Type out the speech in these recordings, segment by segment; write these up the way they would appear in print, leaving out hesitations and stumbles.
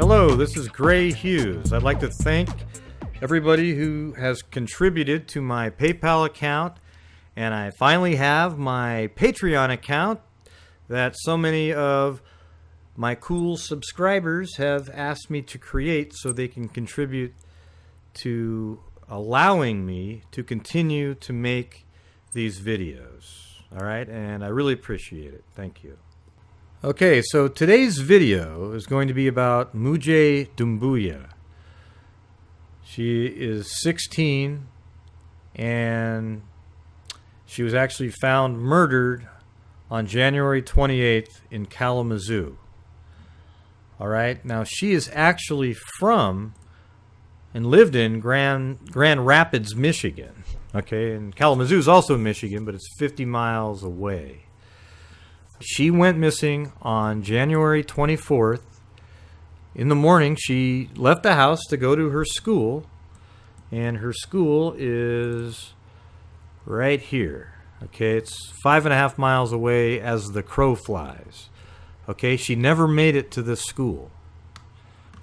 Hello, this is Gray Hughes. I'd like to thank everybody who has contributed to my PayPal account, and I finally have my Patreon account that so many of my cool subscribers have asked me to create so they can contribute to allowing me to continue to make these videos. All right, and I really appreciate it. Thank you. Okay, so today's video is going to be about Mujey Dumbuya. She is 16, and she was actually found murdered on January 28th in Kalamazoo. All right, now she is actually from and lived in Grand Rapids, Michigan. Okay, and Kalamazoo is also in Michigan, but it's 50 miles away. She went missing on January 24th. In the morning, she left the house to go to her school, and her school is right here. Okay, it's 5.5 miles away as the crow flies. Okay, she never made it to this school.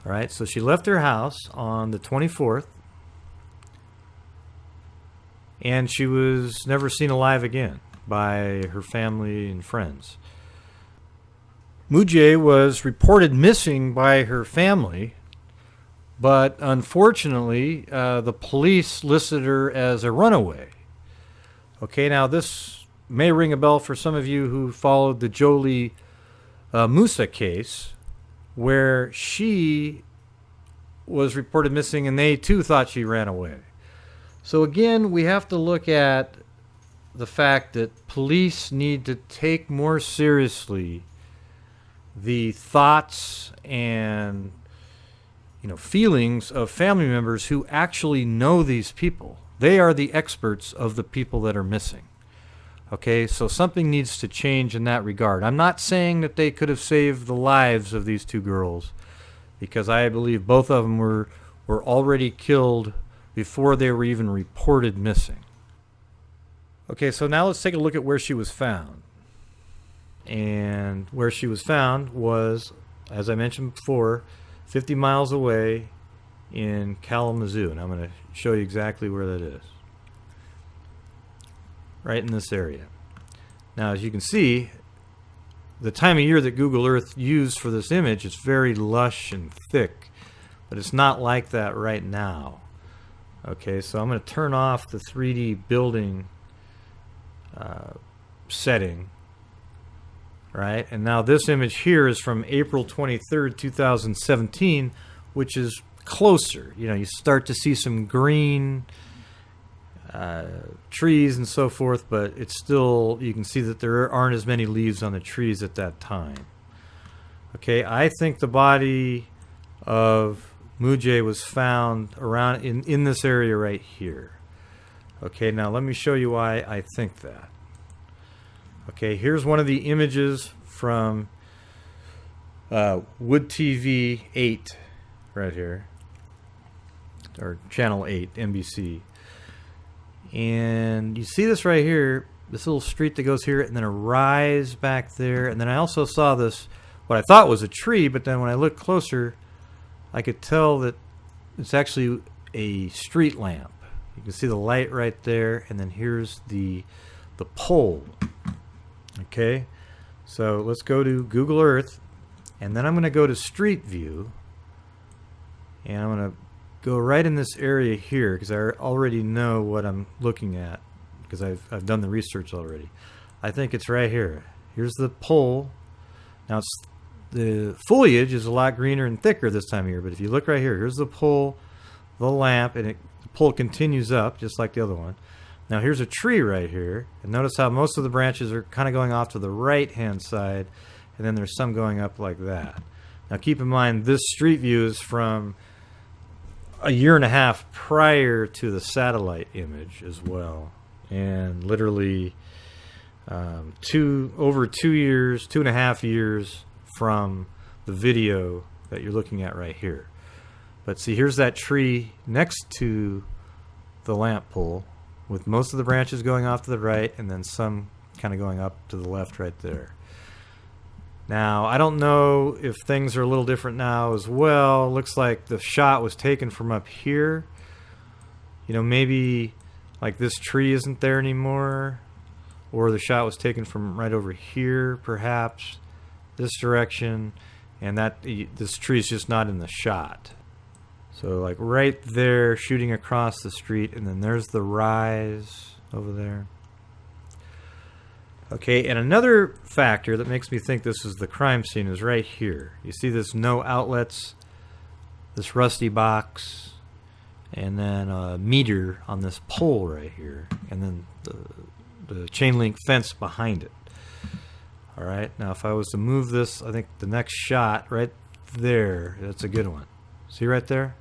All right, so she left her house on the 24th, and she was never seen alive again by her family and friends. Mujey was reported missing by her family, but unfortunately, the police listed her as a runaway. Okay, now this may ring a bell for some of you who followed the Jolie Musa case, where she was reported missing and they too thought she ran away. So again, we have to look at the fact that police need to take more seriously the thoughts and feelings of family members who actually know these people. They are the experts of the people that are missing. Okay, so something needs to change in that regard. I'm not saying that they could have saved the lives of these two girls, because I believe both of them were already killed before they were even reported missing. Okay, so now let's take a look at where she was found. And where she was found was, as I mentioned before, 50 miles away in Kalamazoo. And I'm going to show you exactly where that is. Right in this area. Now, as you can see, the time of year that Google Earth used for this image is very lush and thick, but it's not like that right now. Okay, so I'm going to turn off the 3D building setting. Right, and now this image here is from April 23rd, 2017, which is closer. You start to see some green trees and so forth, but it's still, you can see that there aren't as many leaves on the trees at that time. Okay, I think the body of Mujey was found around in this area right here. Okay, now let me show you why I think that. Okay, here's one of the images from Wood TV 8 right here, or Channel 8, NBC. And you see this right here, this little street that goes here, and then a rise back there. And then I also saw this, what I thought was a tree, but then when I looked closer, I could tell that it's actually a street lamp. You can see the light right there, and then here's the pole. Okay, so let's go to Google Earth, and then I'm going to go to Street View, and I'm going to go right in this area here because I already know what I'm looking at because I've done the research already. I think it's right here. Here's the pole. Now the foliage is a lot greener and thicker this time of year, but if you look right here, here's the pole, the lamp, and the pole continues up just like the other one. Now here's a tree right here, and notice how most of the branches are kind of going off to the right-hand side, and then there's some going up like that. Now keep in mind, this street view is from a year and a half prior to the satellite image as well, and literally over 2 years, 2.5 years from the video that you're looking at right here. But see, here's that tree next to the lamp pole, with most of the branches going off to the right and then some kind of going up to the left right there. Now, I don't know if things are a little different now as well. Looks like the shot was taken from up here. You know, maybe like this tree isn't there anymore. Or the shot was taken from right over here, perhaps. This direction. And this tree is just not in the shot. So like right there, shooting across the street. And then there's the rise over there. Okay, and another factor that makes me think this is the crime scene is right here. You see this no outlets, this rusty box, and then a meter on this pole right here, and then the chain link fence behind it. All right, now if I was to move this, I think the next shot right there, that's a good one. See right there?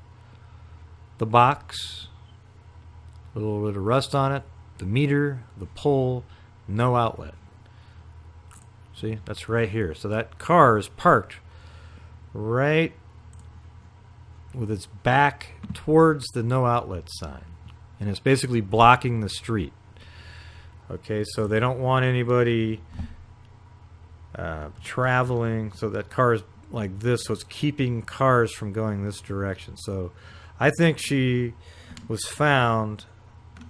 The box, a little bit of rust on it, the meter, the pole, no outlet. See, that's right here. So that car is parked right with its back towards the no outlet sign. And it's basically blocking the street. Okay, so they don't want anybody traveling. So that car is like this, so it's keeping cars from going this direction. So I think she was found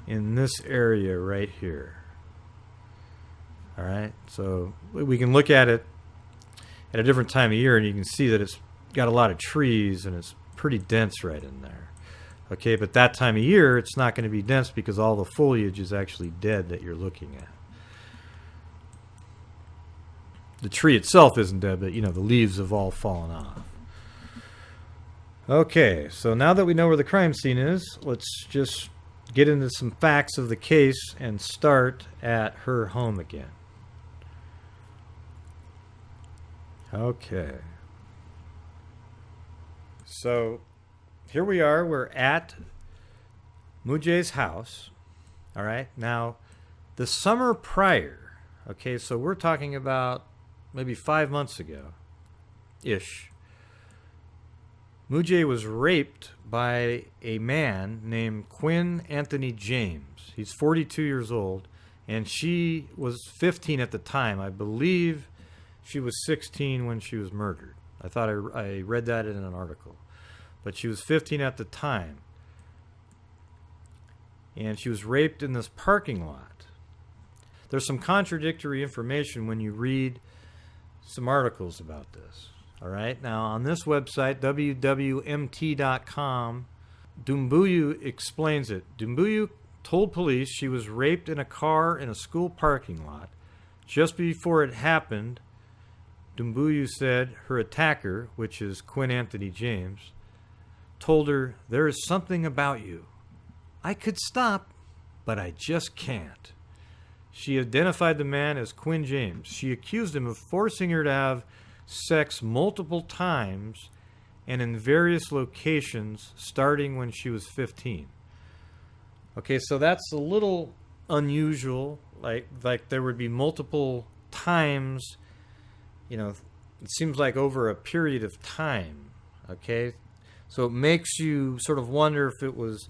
in this area right here. All right, so we can look at it at a different time of year, and you can see that it's got a lot of trees, and it's pretty dense right in there. Okay, but that time of year, it's not going to be dense because all the foliage is actually dead that you're looking at. The tree itself isn't dead, but, you know, the leaves have all fallen off. Okay, so now that we know where the crime scene is, let's just get into some facts of the case and start at her home again. Okay. So here we are. We're at Mujey's house. All right. Now, the summer prior, okay, so we're talking about maybe 5 months ago-ish, Mujey was raped by a man named Quinn Anthony James. He's 42 years old, and she was 15 at the time. I believe she was 16 when she was murdered. I thought I read that in an article. But she was 15 at the time. And she was raped in this parking lot. There's some contradictory information when you read some articles about this. All right. Now, on this website, wwmt.com, Dumbuya explains it. Dumbuya told police she was raped in a car in a school parking lot. Just before it happened, Dumbuya said her attacker, which is Quinn Anthony James, told her, "There is something about you. I could stop, but I just can't." She identified the man as Quinn James. She accused him of forcing her to have sex multiple times and in various locations starting when she was 15. Okay, so that's a little unusual. Like there would be multiple times, you know, it seems like over a period of time. Okay, so it makes you sort of wonder if it was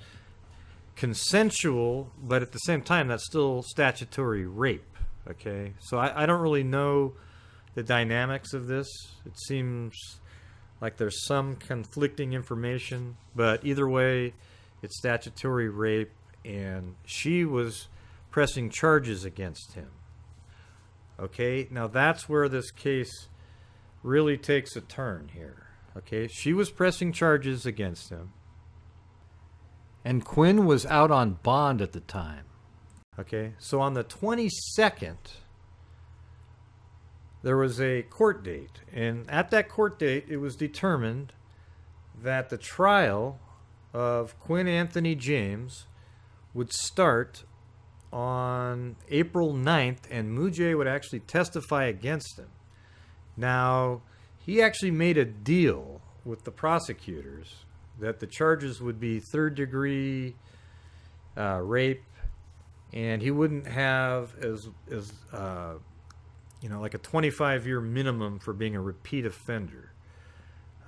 consensual, but at the same time, that's still statutory rape. Okay, so I don't really know the dynamics of this. It seems like there's some conflicting information, but either way, it's statutory rape, and she was pressing charges against him. Okay, now that's where this case really takes a turn here. Okay, she was pressing charges against him, and Quinn was out on bond at the time. Okay, so on the 22nd, there was a court date, and at that court date, it was determined that the trial of Quinn Anthony James would start on April 9th, and Mujey would actually testify against him. Now, he actually made a deal with the prosecutors that the charges would be third-degree rape, and he wouldn't have like a 25-year minimum for being a repeat offender.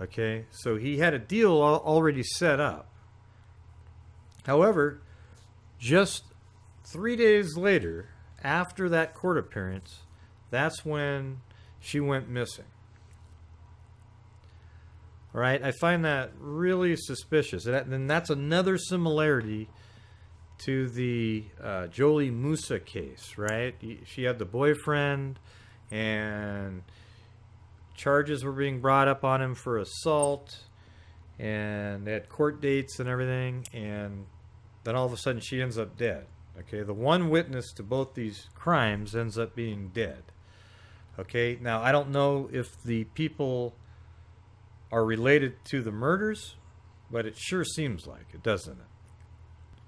Okay, so he had a deal already set up. However, just 3 days later, after that court appearance, that's when she went missing. All right, I find that really suspicious. And that's another similarity to the Jolie Musa case, right? She had the boyfriend, and charges were being brought up on him for assault, and they had court dates and everything, and then all of a sudden she ends up dead. Okay, the one witness to both these crimes ends up being dead. Okay, now I don't know if the people are related to the murders, but it sure seems like it, doesn't it?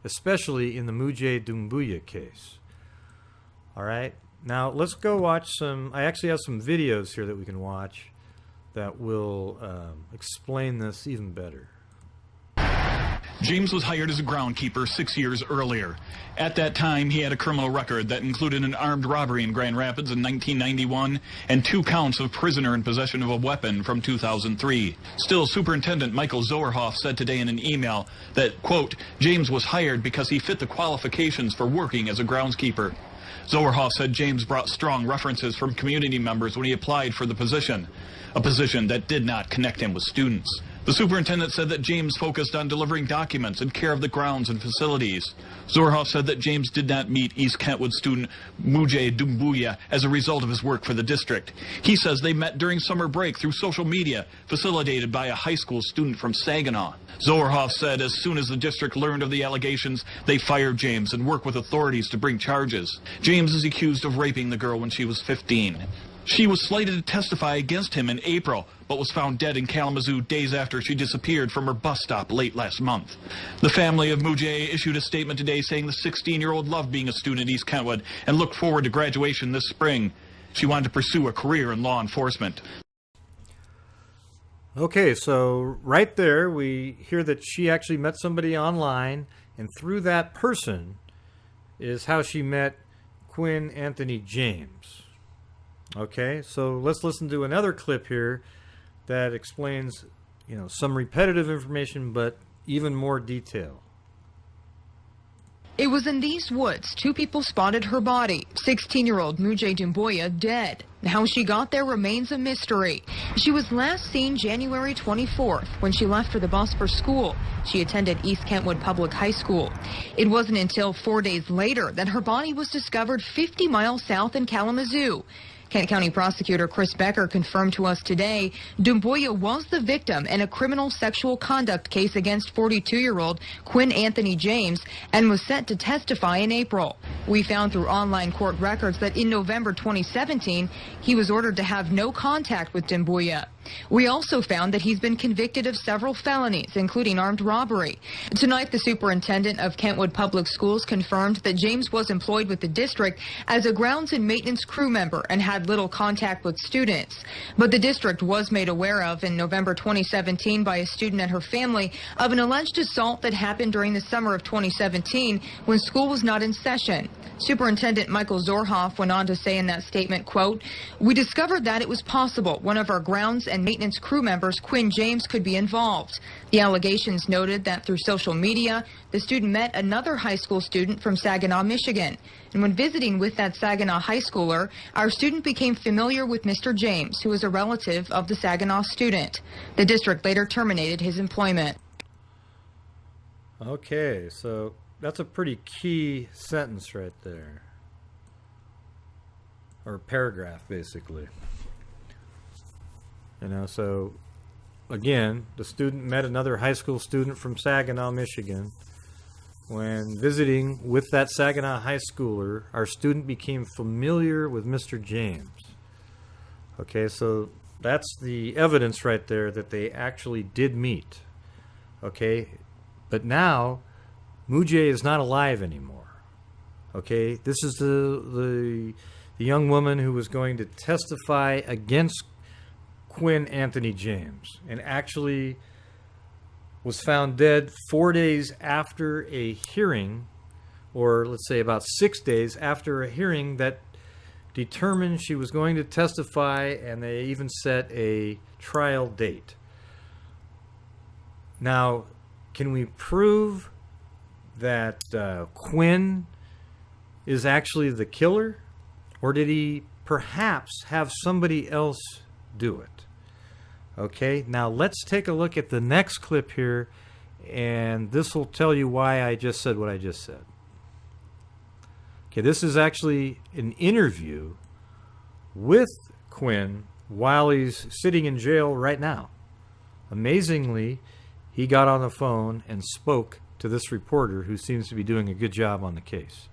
Especially in the Mujey Dumbuya case. All right, now let's go watch some. I actually have some videos here that we can watch that will explain this even better. James was hired as a groundskeeper 6 years earlier. At that time, he had a criminal record that included an armed robbery in Grand Rapids in 1991 and 2 counts of prisoner in possession of a weapon from 2003. Still, Superintendent Michael Zoerhoff said today in an email that, quote, James was hired because he fit the qualifications for working as a groundskeeper. Zoerhoff said James brought strong references from community members when he applied for the position, a position that did not connect him with students. The superintendent said that James focused on delivering documents and care of the grounds and facilities. Zoerhoff said that James did not meet East Kentwood student Mujey Dumbuya as a result of his work for the district. He says they met during summer break through social media, facilitated by a high school student from Saginaw. Zoerhoff said as soon as the district learned of the allegations, they fired James and worked with authorities to bring charges. James is accused of raping the girl when she was 15. She was slated to testify against him in April, but was found dead in Kalamazoo days after she disappeared from her bus stop late last month. The family of Mujey issued a statement today saying the 16-year-old loved being a student at East Kentwood and looked forward to graduation this spring. She wanted to pursue a career in law enforcement. Okay, so right there we hear that she actually met somebody online, and through that person is how she met Quinn Anthony James. Okay, so let's listen to another clip here that explains, some repetitive information, but even more detail. It was in these woods 2 people spotted her body, 16-year-old Mujey Dumbuya dead. How she got there remains a mystery. She was last seen January 24th when she left for the bus for school. She attended East Kentwood Public High School. It wasn't until 4 days later that her body was discovered 50 miles south in Kalamazoo. Kent County Prosecutor Chris Becker confirmed to us today Dumbuya was the victim in a criminal sexual conduct case against 42-year-old Quinn Anthony James and was set to testify in April. We found through online court records that in November 2017, he was ordered to have no contact with Dumbuya. We also found that he's been convicted of several felonies, including armed robbery. Tonight, the superintendent of Kentwood Public Schools confirmed that James was employed with the district as a grounds and maintenance crew member and had little contact with students. But the district was made aware of in November 2017 by a student and her family of an alleged assault that happened during the summer of 2017 when school was not in session. Superintendent Michael Zoerhoff went on to say in that statement, quote, "We discovered that it was possible one of our grounds and maintenance crew members, Quinn James, could be involved. The allegations noted that through social media, the student met another high school student from Saginaw, Michigan. And when visiting with that Saginaw high schooler, our student became familiar with Mr. James, who is a relative of the Saginaw student. The district later terminated his employment." Okay, so that's a pretty key sentence right there. Or paragraph, basically. So again, the student met another high school student from Saginaw, Michigan. When visiting with that Saginaw high schooler, our student became familiar with Mr. James. Okay, so that's the evidence right there that they actually did meet. Okay, but now Mujey is not alive anymore. Okay, this is the young woman who was going to testify against Quinn Anthony James and actually was found dead 4 days after a hearing, or let's say about 6 days after a hearing that determined she was going to testify, and they even set a trial date. Now, can we prove that Quinn is actually the killer, or did he perhaps have somebody else do it. Okay, now let's take a look at the next clip here, and this will tell you why I just said what I just said. Okay, this is actually an interview with Quinn while he's sitting in jail right now. Amazingly, he got on the phone and spoke to this reporter who seems to be doing a good job on the case.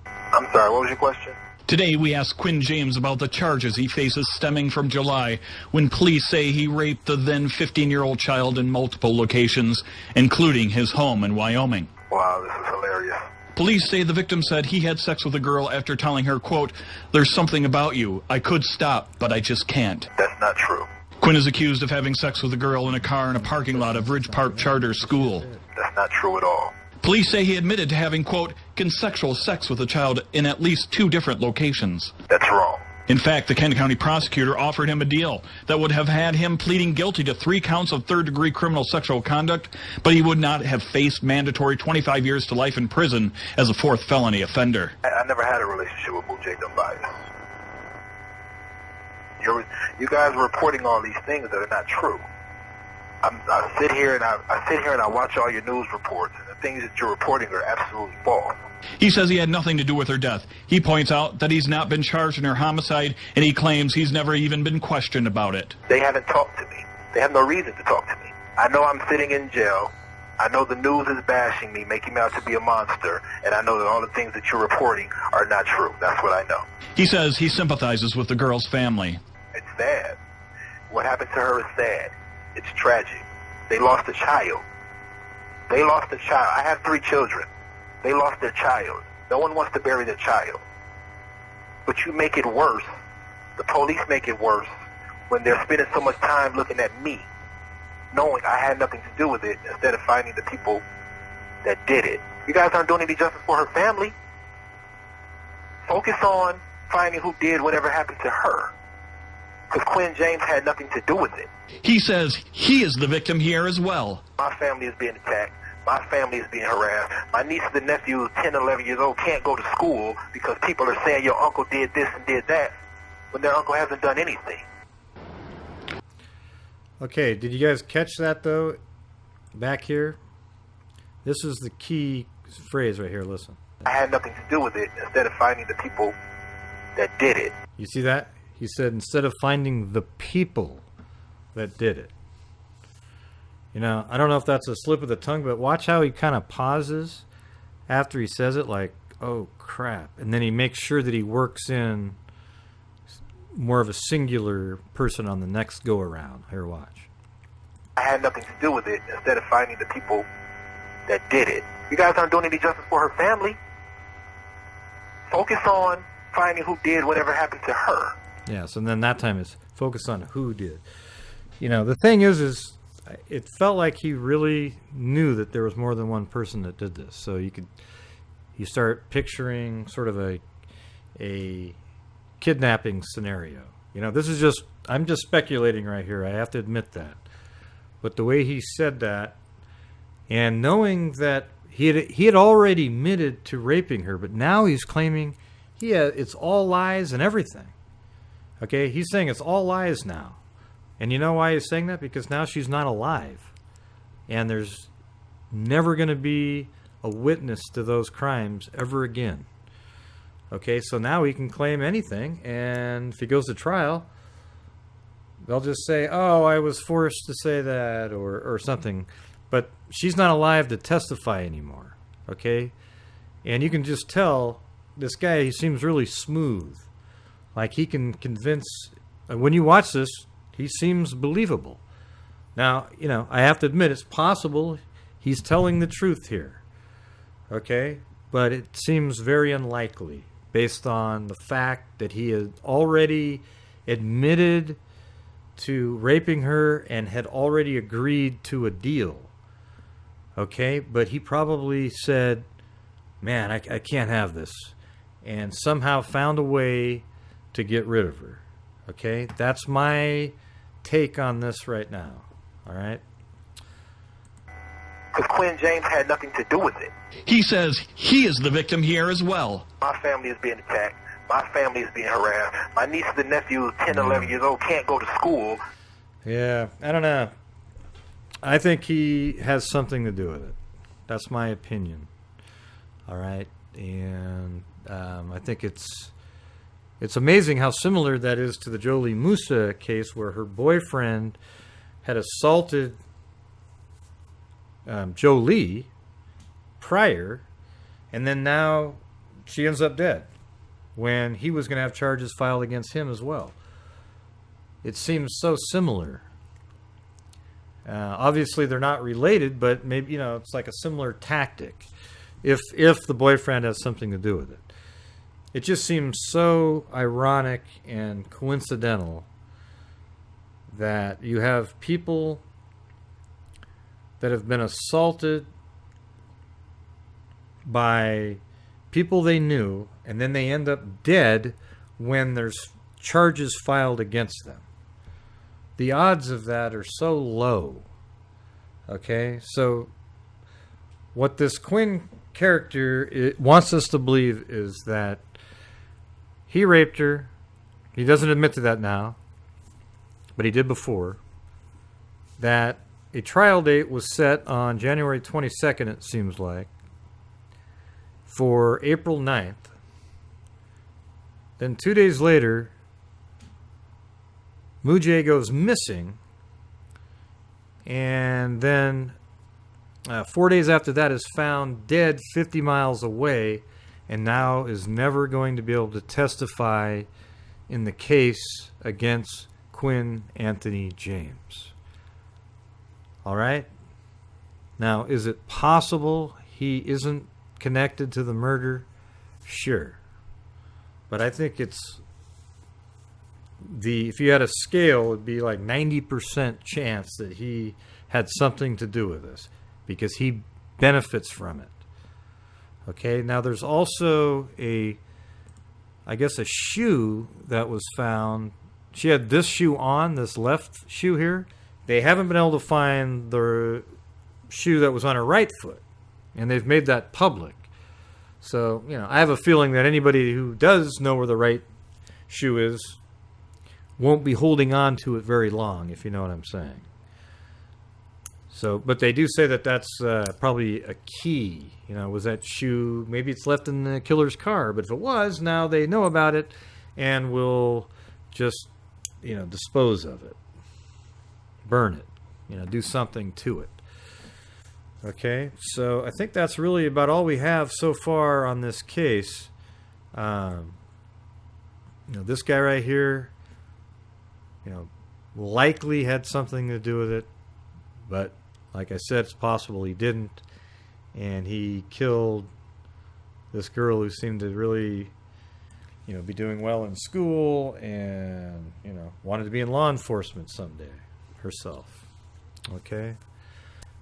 I'm sorry, what was your question? Today, we asked Quinn James about the charges he faces stemming from July, when police say he raped the then 15-year-old child in multiple locations, including his home in Wyoming. Wow, this is hilarious. Police say the victim said he had sex with a girl after telling her, quote, "There's something about you. I could stop, but I just can't." That's not true. Quinn is accused of having sex with a girl in a car in a parking lot of Ridge Park Charter School. That's not true at all. Police say he admitted to having, quote, consensual sex with a child in at least 2 different locations. That's wrong. In fact, the Kent County prosecutor offered him a deal that would have had him pleading guilty to 3 counts of third-degree criminal sexual conduct, but he would not have faced mandatory 25 years to life in prison as a 4th felony offender. I never had a relationship with Mujey Dumbuya. You guys are reporting all these things that are not true. I sit here and I watch all your news reports, and the things that you're reporting are absolutely false. He says he had nothing to do with her death. He points out that he's not been charged in her homicide, and he claims he's never even been questioned about it. They haven't talked to me. They have no reason to talk to me. I know I'm sitting in jail. I know the news is bashing me, making me out to be a monster, and I know that all the things that you're reporting are not true. That's what I know. He says he sympathizes with the girl's family. It's sad. What happened to her is sad. It's tragic. They lost a child. They lost a child. I have 3 children. They lost their child. No one wants to bury their child. But you make it worse. The police make it worse when they're spending so much time looking at me, knowing I had nothing to do with it, instead of finding the people that did it. You guys aren't doing any justice for her family. Focus on finding who did whatever happened to her. Because Quinn James had nothing to do with it. He says he is the victim here as well. My family is being attacked. My family is being harassed. My nieces and nephews, 10, 11 years old, can't go to school because people are saying your uncle did this and did that when their uncle hasn't done anything. Okay, did you guys catch that, though, back here? This is the key phrase right here. Listen. I had nothing to do with it, instead of finding the people that did it. You see that? He said instead of finding the people that did it. You know, I don't know if that's a slip of the tongue, but watch how he kind of pauses after he says it, like, oh, crap. And then he makes sure that he works in more of a singular person on the next go-around. Here, watch. I had nothing to do with it, instead of finding the people that did it. You guys aren't doing any justice for her family. Focus on finding who did whatever happened to her. Yes, and then that time it's focused on who did. You know, the thing is it felt like he really knew that there was more than one person that did this. So you start picturing sort of a kidnapping scenario. You know, this is I'm just speculating right here. I have to admit that. But the way he said that, and knowing that he had already admitted to raping her, but now he's claiming it's all lies and everything. Okay, he's saying it's all lies now. And you know why he's saying that? Because now she's not alive. And there's never going to be a witness to those crimes ever again. Okay, so now he can claim anything. And if he goes to trial, they'll just say, oh, I was forced to say that or something. But she's not alive to testify anymore. Okay? And you can just tell this guy, he seems really smooth. Like he can convince, when you watch this, he seems believable. Now, you know, I have to admit it's possible he's telling the truth here. Okay? But it seems very unlikely based on the fact that he had already admitted to raping her and had already agreed to a deal. Okay? But he probably said, man, I can't have this. And somehow found a way to get rid of her. Okay? That's my take on this right now. All right? Because Quinn James had nothing to do with it. He says he is the victim here as well. My family is being attacked. My family is being harassed. My nieces and nephews, 10, 11 years old, can't go to school. Yeah, I don't know. I think he has something to do with it. That's my opinion. All right, and I think it's amazing how similar that is to the Jolie Musa case, where her boyfriend had assaulted Jolie prior, and then now she ends up dead when he was going to have charges filed against him as well. It seems so similar. Obviously, they're not related, but maybe, it's like a similar tactic. If the boyfriend has something to do with it, it just seems so ironic and coincidental that you have people that have been assaulted by people they knew, and then they end up dead when there's charges filed against them. The odds of that are so low. Okay, so what this Quinn character wants us to believe is that he raped her. He doesn't admit to that now, but he did before. That a trial date was set on January 22nd, it seems like, for April 9th. Then 2 days later, Mujey goes missing, and then 4 days after that is found dead 50 miles away, and now is never going to be able to testify in the case against Quinn Anthony James. All right? Now, is it possible he isn't connected to the murder? Sure. But I think it's if you had a scale, it'd be like 90% chance that he had something to do with this, because he benefits from it. Okay, now there's also a shoe that was found. She had this shoe on, this left shoe here. They haven't been able to find the shoe that was on her right foot, and they've made that public. So, I have a feeling that anybody who does know where the right shoe is won't be holding on to it very long, if you know what I'm saying. So, but they do say that that's probably a key. Was that shoe, maybe it's left in the killer's car, but if it was, now they know about it and will just, dispose of it. Burn it. Do something to it. Okay, so I think that's really about all we have so far on this case. This guy right here, likely had something to do with it, but like I said, it's possible he didn't, and he killed this girl who seemed to really, be doing well in school and, wanted to be in law enforcement someday herself. Okay,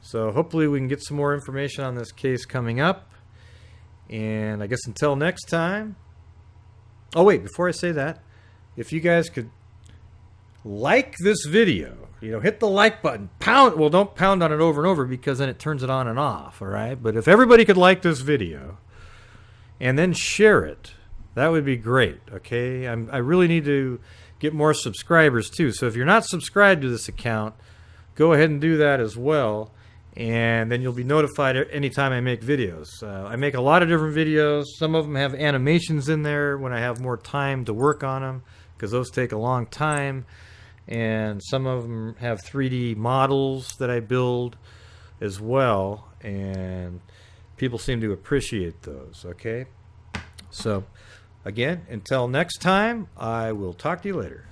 so hopefully we can get some more information on this case coming up, and I guess until next time. Oh wait, before I say that, if you guys could like this video, hit the like button, don't pound on it over and over, because then it turns it on and off, all right? But if everybody could like this video and then share it, that would be great, okay? I really need to get more subscribers too, so if you're not subscribed to this account, go ahead and do that as well, and then you'll be notified anytime I make videos. I make a lot of different videos. Some of them have animations in there when I have more time to work on them, because those take a long time. And some of them have 3D models that I build as well, and people seem to appreciate those, okay? So, again, until next time, I will talk to you later.